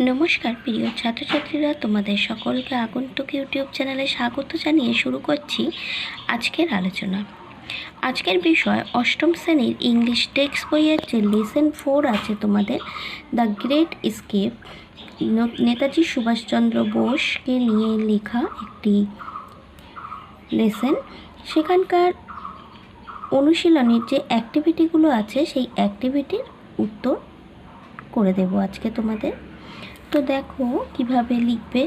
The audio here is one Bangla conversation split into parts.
নমস্কার প্রিয় ছাত্রছাত্রীরা, তোমাদের সকলকে আগন্তুক ইউটিউব চ্যানেলে স্বাগত জানিয়ে শুরু করছি আজকের আলোচনা। আজকের বিষয় অষ্টম শ্রেণীর ইংলিশ টেক্সট বইয়ের যে লেসন 4 আছে তোমাদের, the great escape, Netaji Subhash Chandra বোসকে নিয়ে লেখা একটি লেসন। সেখানকার অনুশীলনের যে অ্যাক্টিভিটিগুলো আছে সেই অ্যাক্টিভিটির উত্তর করে দেব আজকে তোমাদের। তো দেখো কিভাবে লিখবে।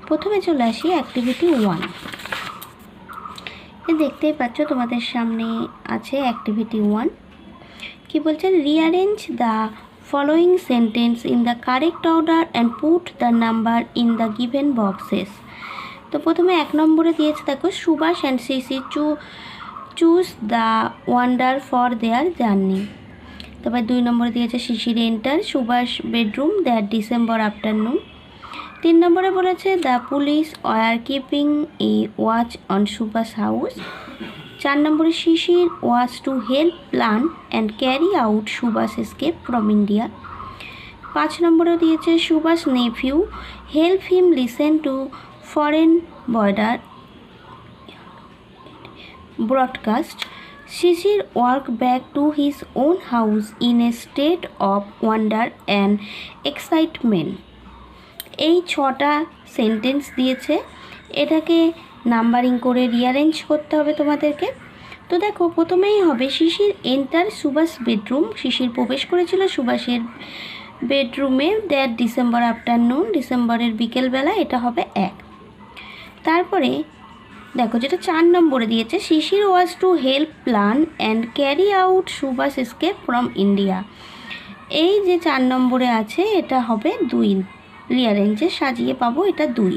প্রথমে চলে আসি অ্যাক্টিভিটি 1। দেখতেই পাচ্ছ তোমাদের সামনে আছে অ্যাক্টিভিটি 1। কি বলছে? Rearrange the following sentence in the correct order and put the number in the given boxes. তো প্রথমে 1 নম্বরে দিয়েছে দেখো, Subhash and Sisir choose the wonder for their journey. তারপর 2 নম্বরে দিয়েছে Sisir enter Subhash bedroom that December afternoon. 3 নম্বরে বলেছে the police were keeping a watch on Subhash house. 4 নম্বরে Sisir was to help plan and carry out Subhash escape from India. 5 নম্বরে দিয়েছে Subhash nephew help him listen to foreign border broadcast. Shishir walked back to his own house in a state of wonder and excitement. এই 6টা সেন্টেন্স দিয়েছে, এটাকে নাম্বারিং করে রিঅ্যারেঞ্জ করতে হবে তোমাদেরকে। তো দেখো প্রথমেই হবে শিশির এন্টার সুভাষ বেডরুম। শিশির প্রবেশ করেছিল সুভাষের বেডরুমে দ্যাট ডিসেম্বর আফটারনুন, ডিসেম্বরের বিকেলবেলা, এটা হবে 1। তারপরে দেখো যেটা 4 নম্বরে দিয়েছে Sisir was to help plan and carry out Subhash escape from India. এই যে 4 নম্বরে আছে এটা হবে 2, রিঅ্যারেঞ্জে সাজিয়ে পাবো এটা 2।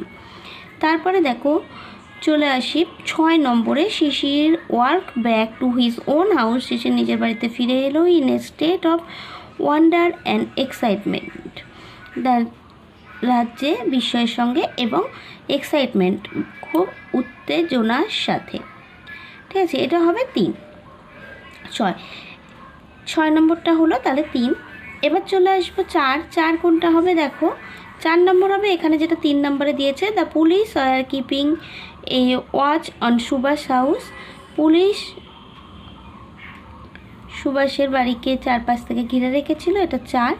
তারপরে দেখো চলে আসি 6 নম্বরে Sisir work back to his own house. Sisir নিজের বাড়িতে ফিরে এলো in a state of wonder and excitement, রাজ্যে বিস্ময়ের সঙ্গে এবং এক্সাইটমেন্ট, খুব উত্তেজনার সাথে। ঠিক আছে, এটা হবে 3। 6 নম্বরটা হলো তাহলে 3। এবার চলে আসবো 4 কোনটা হবে দেখো, 4 নম্বর হবে এখানে যেটা 3 নম্বরে দিয়েছে the police are keeping a watch on Subhash house. Police সুভাষের বাড়িকে চারপাশ থেকে ঘিরে রেখেছিল, এটা 4।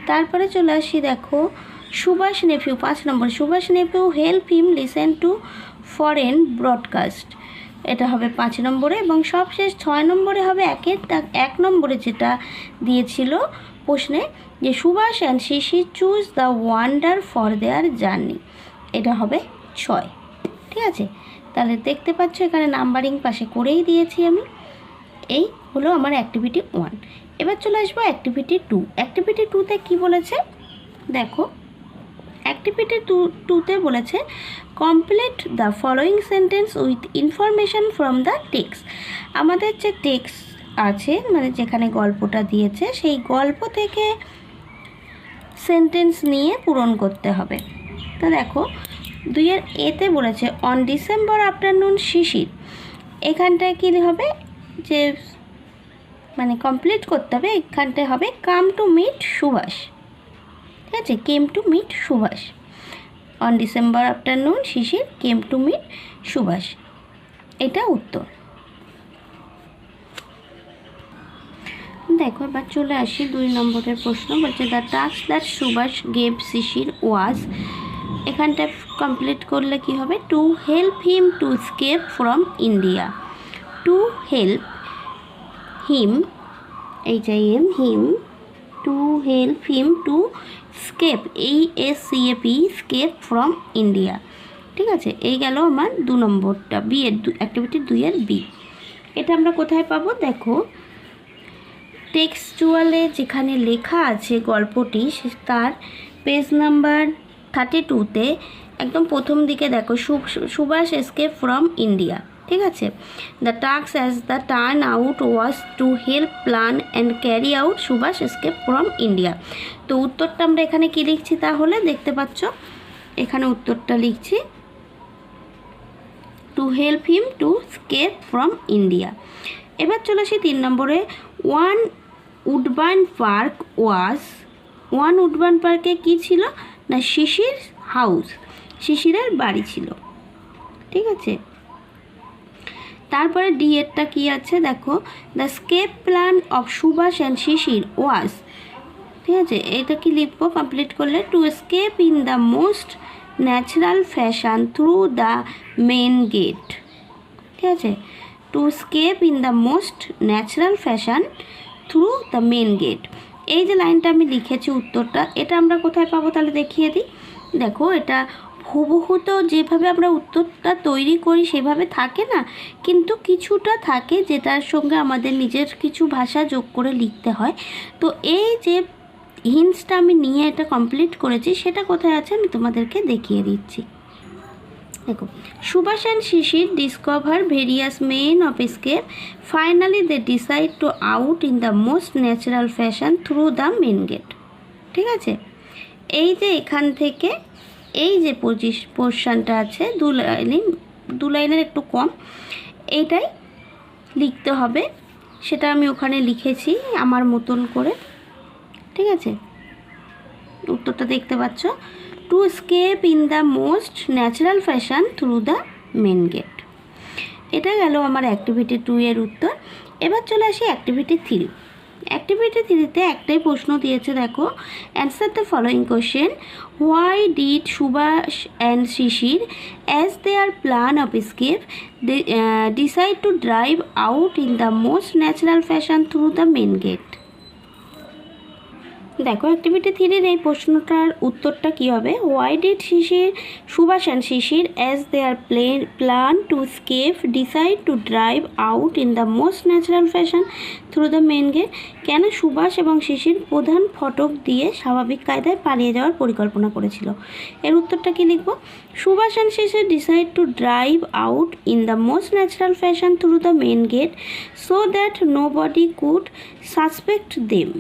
তারপরে চলে আসি দেখো সুভাষ নেফিউ 5 নম্বর, Subhash nephew help him listen to foreign broadcast, এটা হবে 5 নম্বরে। এবং সবশেষ 6 নম্বরে হবে 1 নম্বরে যেটা দিয়েছিল প্রশ্নে যে Subhash and Shishir choose the wonder for their journey, এটা হবে 6। ঠিক আছে, তাহলে দেখতে পাচ্ছ এখানে নাম্বারিং পাশে করেই দিয়েছি আমি। এই হলো আমার অ্যাক্টিভিটি 1। এবার চলে আসবো অ্যাক্টিভিটি 2। অ্যাক্টিভিটি 2তে কী বলেছে দেখো, অ্যাক্টিভিটি 2তে বলেছে complete the following sentence with information from the text. আমাদের যে টেক্সট আছে মানে যেখানে গল্পটা দিয়েছে সেই গল্প থেকে সেন্টেন্স নিয়ে পূরণ করতে হবে। তো দেখো 2 এতে বলেছে অন ডিসেম্বর আফটারনুন শিশির, এখানটায় কী হবে যে মানে কমপ্লিট করতে হবে, এখানটায় হবে কাম টু মিট সুভাষ। ঠিক আছে, came to meet Subhash. On December afternoon Shishir came to meet Subhash, এটা উত্তর। দেখো এবার চলে আসি 2 নম্বরের প্রশ্ন। বলছে the task that Subhash gave Sisir was, এখানটা কমপ্লিট করলে কি হবে to help him to escape from India. To help him, এই যে him, to help him to escape, ESCAP, escape from India. ঠিক আছে, এই গেল আমার 2 নম্বরটা, বি এর অ্যাক্টিভিটি 2 এর বি। এটা আমরা কোথায় পাবো দেখো, টেক্সচুয়ালে যেখানে লেখা আছে গল্পটি তার পেজ নাম্বার 32তে একদম প্রথম দিকে দেখো সুভাষ এস্কেপ ফ্রম ইন্ডিয়া। ঠিক আছে, the task as the turn out was to help plan and carry out Subhash escape from India. তো উত্তরটা আমরা এখানে কি লিখছি তাহলে দেখতে পাচ্ছ, এখানে উত্তরটা লিখছি to help him to escape from India. এবার চলে আসি 3 নম্বরে one Woodburn Park was one Woodburn পার্কে কী ছিল না শিশির হাউস, শিশিরের বাড়ি ছিল। ঠিক আছে, তারপরে ডি এরটা কী আছে দেখো, the escape plan of Subhash and Sisir was. ঠিক আছে, এটা কি লিখবো কমপ্লিট করলে, to escape in the most natural fashion through the main gate. ঠিক আছে, to escape in the most natural fashion through the main gate. এই যে লাইনটা আমি লিখেছি উত্তরটা, এটা আমরা কোথায় পাবো তাহলে দেখিয়ে দিই। দেখো এটা হুবহু তো যেভাবে আমরা উত্তরটা তৈরি করি সেভাবে থাকে না, কিন্তু কিছুটা থাকে যেটার সঙ্গে আমাদের নিজের কিছু ভাষা যোগ করে লিখতে হয়। তো এই যে হিন্টসটা আমি নিয়ে এটা কমপ্লিট করেছি, সেটা কোথায় আছে আমি তোমাদেরকে দেখিয়ে দিচ্ছি। দেখো, Subhash and Shishir discover various means of escape, finally they decide to out in the most natural fashion through the main gate. ঠিক আছে, এই যে এখান থেকে এই যে পোর্শনটা আছে দু লাইনের একটু কম, এইটাই লিখতে হবে, সেটা আমি ওখানে লিখেছি আমার মতন করে। ঠিক আছে, উত্তরটা দেখতে পাচ্ছ, to escape in the most natural fashion through the main gate. এটা গেল আমার অ্যাক্টিভিটি 2 এর উত্তর। এবার চলে আসি অ্যাক্টিভিটি 3। অ্যাক্টিভিটি 3-তে একটাই প্রশ্ন দিয়েছে, দেখো, answer the following question, why did Subhash and Shishir as their plan of escape decide to drive out in the most natural fashion through the main gate. দেখো অ্যাক্টিভিটি 3-এর এই প্রশ্নটার উত্তরটা কী হবে, why did Subhash and Shishir as their plan to escape decide to drive out in the most natural fashion through the main gate. কেন সুভাষ এবং শিশির প্রধান ফটক দিয়ে স্বাভাবিক কায়দায় পালিয়ে যাওয়ার পরিকল্পনা করেছিল। এর উত্তরটা কী লিখব, Subhash and Shishir decide to drive out in the most natural fashion through the main gate so that nobody could suspect them.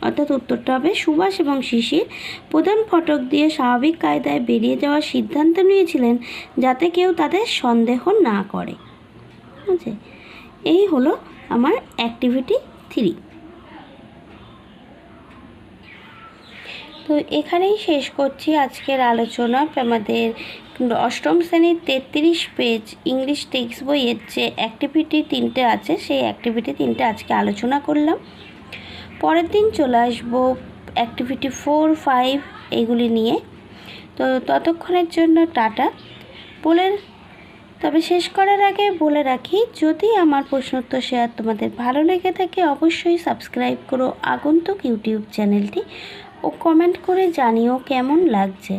অর্থাৎ উত্তরটা হবে, সুভাষ এবং শিশির প্রধান ফটক দিয়ে স্বাভাবিক কায়দায় বেরিয়ে যাওয়ার সিদ্ধান্ত নিয়েছিলেন যাতে কেউ তাদের সন্দেহ না করে। ঠিক আছে, এই হলো আমার অ্যাক্টিভিটি 3। তো এখানেই শেষ করছি আজকের আলোচনা। আমাদের অষ্টম শ্রেণীর 33 পেজ ইংলিশ টেক্সট বইয়ের যে অ্যাক্টিভিটি 3টে আছে, সেই অ্যাক্টিভিটি 3টে আজকে আলোচনা করলাম। পরের দিন চলে আসবো অ্যাক্টিভিটি 4, 5 এইগুলি নিয়ে। তো ততক্ষণের জন্য টাটা। তবে শেষ করার আগে বলে রাখি, যদি আমার প্রশ্নোত্তর শেয়ার তোমাদের ভালো লেগে থাকে অবশ্যই সাবস্ক্রাইব করো আগন্তুক ইউটিউব চ্যানেলটি ও কমেন্ট করে জানিও কেমন লাগছে।